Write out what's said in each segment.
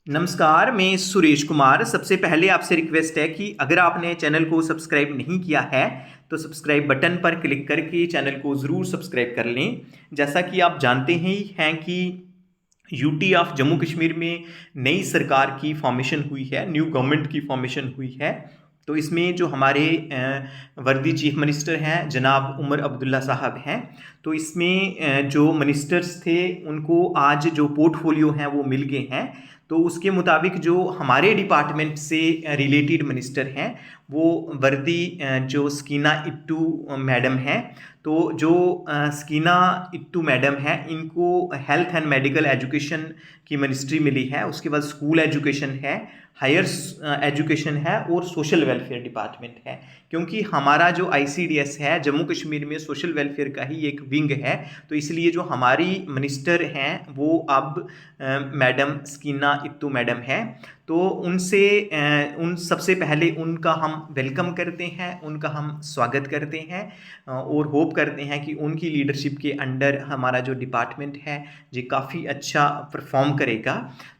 नमस्कार, मैं सुरेश कुमार। सबसे पहले आपसे रिक्वेस्ट है कि अगर आपने चैनल को सब्सक्राइब नहीं किया है तो सब्सक्राइब बटन पर क्लिक करके चैनल को ज़रूर सब्सक्राइब कर लें। जैसा कि आप जानते ही हैं कि यूटी ऑफ जम्मू कश्मीर में नई सरकार की फॉर्मेशन हुई है, न्यू गवर्नमेंट की फॉर्मेशन हुई है। तो इसमें जो हमारे वर्दी चीफ मिनिस्टर हैं जनाब उमर अब्दुल्ला साहब हैं, तो इसमें जो मिनिस्टर्स थे उनको आज जो पोर्टफोलियो हैं वो मिल गए हैं। तो उसके मुताबिक जो हमारे डिपार्टमेंट से रिलेटेड मिनिस्टर हैं वो वर्दी जो स्कीना इट्टू मैडम हैं। तो जो स्कीना इट्टू मैडम हैं इनको हेल्थ एंड मेडिकल एजुकेशन की मिनिस्ट्री मिली है। उसके बाद स्कूल एजुकेशन है, हायर एजुकेशन है और सोशल वेलफेयर डिपार्टमेंट है। क्योंकि हमारा जो आईसीडीएस है जम्मू कश्मीर में सोशल वेलफेयर का ही एक विंग है, तो इसलिए जो हमारी मिनिस्टर हैं वो अब मैडम स्कीना इट्टू मैडम है। तो उनसे उन सबसे पहले उनका हम वेलकम करते हैं, उनका हम स्वागत करते हैं और होप करते हैं कि उनकी लीडरशिप के अंडर हमारा जो डिपार्टमेंट है ये काफ़ी अच्छा परफॉर्म करेगा।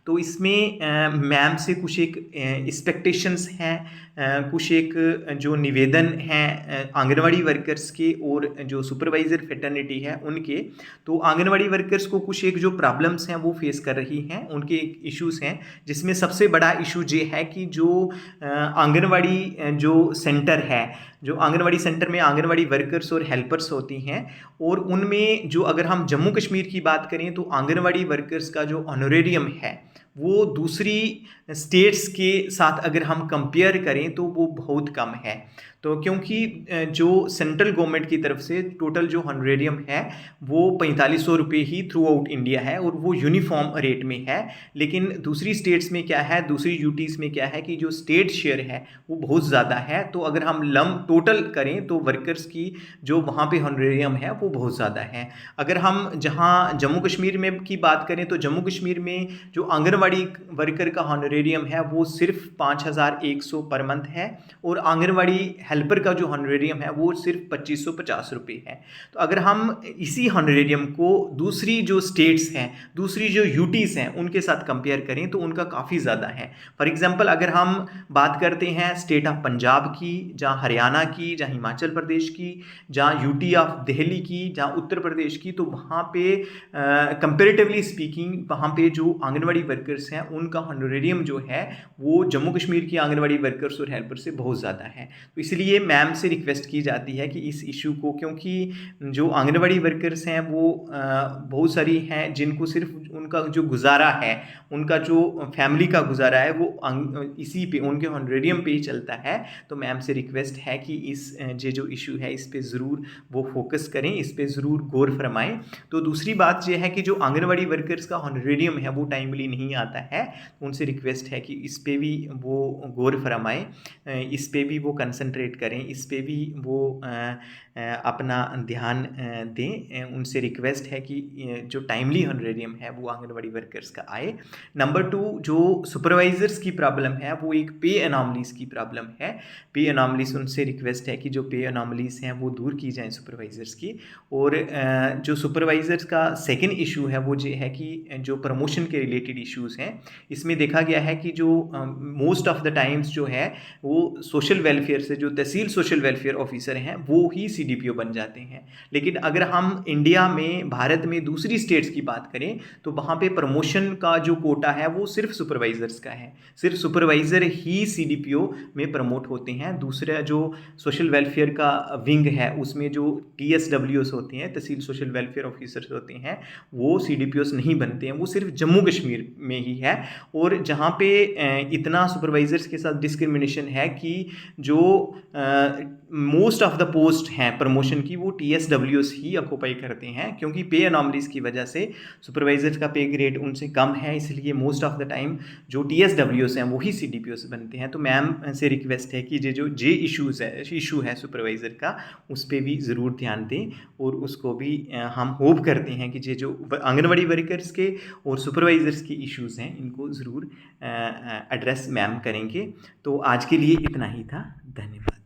तो इसमें मैम से कुछ एक एक्सपेक्टेशंस हैं, कुछ एक जो निवेदन हैं आंगनवाड़ी वर्कर्स के और जो सुपरवाइज़र फेटर्निटी है उनके। तो आंगनवाड़ी वर्कर्स को कुछ एक जो प्रॉब्लम्स हैं वो फेस कर रही हैं, उनके एक इश्यूज़ हैं, जिसमें सबसे बड़ा इशू ये है कि जो आंगनवाड़ी जो सेंटर है, जो आंगनवाड़ी सेंटर में आंगनवाड़ी वर्कर्स और हेल्पर्स होती हैं, और उनमें जो अगर हम जम्मू कश्मीर की बात करें तो आंगनवाड़ी वर्कर्स का जो ऑनरेरियम है वो दूसरी स्टेट्स के साथ अगर हम कंपेयर करें तो वो बहुत कम है। तो क्योंकि जो सेंट्रल गवर्नमेंट की तरफ से टोटल जो ऑनरेरियम है वो 4500 रुपये ही थ्रू आउट इंडिया है और वो यूनिफॉर्म रेट में है। लेकिन दूसरी स्टेट्स में क्या है, दूसरी यूटीज़ में क्या है कि जो स्टेट शेयर है वो बहुत ज़्यादा है। तो अगर हम टोटल करें तो वर्कर्स की जो वहाँ पे ऑनरेरियम है वो बहुत ज़्यादा है। अगर हम जहाँ जम्मू कश्मीर में की बात करें तो जम्मू कश्मीर में जो आंगनवाड़ी वर्कर का ऑनरेरियम है वो सिर्फ 5100 पर मंथ है और आंगनवाड़ी हेल्पर का जो ऑनरेरियम है वो सिर्फ 2550 रुपये है। तो अगर हम इसी ऑनरेरियम को दूसरी जो स्टेट्स हैं, दूसरी जो यूटीज़ हैं उनके साथ कंपेयर करें तो उनका काफ़ी ज़्यादा है। फॉर एग्जांपल अगर हम बात करते हैं स्टेट ऑफ पंजाब की, जहाँ हरियाणा की, जहाँ हिमाचल प्रदेश की, जहाँ यूटी ऑफ दिल्ली की, जहाँ उत्तर प्रदेश की, तो वहाँ पे कंपेरेटिवली स्पीकिंग वहाँ पे जो आंगनवाड़ी वर्कर्स हैं उनका ऑनरेरियम जो है वो जम्मू कश्मीर की आंगनवाड़ी वर्कर्स और हेल्पर से बहुत ज़्यादा है। तो इसलिए मैम से रिक्वेस्ट की जाती है कि इस इशू को, क्योंकि जो आंगनवाड़ी वर्कर्स हैं वो बहुत सारी हैं जिनको सिर्फ उनका जो गुजारा है, उनका जो फैमिली का गुजारा है वो इसी पे, उनके ऑनरेरियम पे ही चलता है। तो मैम से रिक्वेस्ट है कि इस ये जो इशू है इस पे ज़रूर वो फोकस करें, इस पे ज़रूर गौर फरमाएं। तो दूसरी बात यह है कि जो आंगनवाड़ी वर्कर्स का ऑनरेरियम है वो टाइमली नहीं आता है, तो उनसे रिक्वेस्ट है कि इस पे भी वो गौर फरमाएं, इस पे भी वो कंसंट्रेट करें, इस पे भी वो अपना ध्यान दें। उनसे रिक्वेस्ट है कि जो टाइमली ऑनरेरियम है वो आंगनवाड़ी वर्कर्स का आए। नंबर 2, जो सुपरवाइज़र्स की प्रॉब्लम है वो एक पे एनॉमलीज़ की प्रॉब्लम है। पे एनॉमलीज़, उनसे रिक्वेस्ट है कि जो पे एनॉमलीज़ हैं वो दूर की जाएँ सुपरवाइज़र्स की। और जो सुपरवाइज़र्स का सेकंड इशू है वो ये है कि जो प्रमोशन के रिलेटेड इश्यूज़ हैं, इसमें देखा गया है कि जो मोस्ट ऑफ द टाइम्स जो है वो सोशल वेलफेयर से, जो तहसील सोशल वेलफेयर ऑफिसर हैं वो ही सीडीपीओ बन जाते हैं। लेकिन अगर हम इंडिया में, भारत में दूसरी स्टेट्स की बात करें तो वहाँ पे प्रमोशन का जो कोटा है वो सिर्फ सुपरवाइज़र्स का है, सिर्फ सुपरवाइज़र ही सीडीपीओ में प्रमोट होते हैं। दूसरा जो सोशल वेलफेयर का विंग है उसमें जो टीएसडब्ल्यूएस होते हैं, तहसील सोशल वेलफेयर ऑफिसर्स होते हैं, वो सीडीपीओस नहीं बनते हैं, वो सिर्फ जम्मू कश्मीर में ही है। और जहाँ पे इतना सुपरवाइज़र्स के साथ डिस्क्रिमिनेशन है कि जो मोस्ट ऑफ द पोस्ट हैं प्रमोशन की वो टीएसडब्ल्यूएस ही ऑक्यूपाई करते हैं, क्योंकि पे एनॉमलीज़ की वजह से सुपरवाइज़र्स का पे ग्रेड उनसे कम है, इसलिए मोस्ट ऑफ द टाइम जो टीएसडब्ल्यूएस हैं वही सीडीपीओस बनते हैं। तो मैम से रिक्वेस्ट है कि जे इशू है सुपरवाइज़र का उस पर भी ज़रूर ध्यान दें, और उसको भी हम होप करते हैं कि जो आंगनवाड़ी वर्कर्स के और सुपरवाइज़र्स के इश्यूज़ हैं इनको ज़रूर एड्रेस मैम करेंगे। तो आज के लिए इतना ही था, धन्यवाद।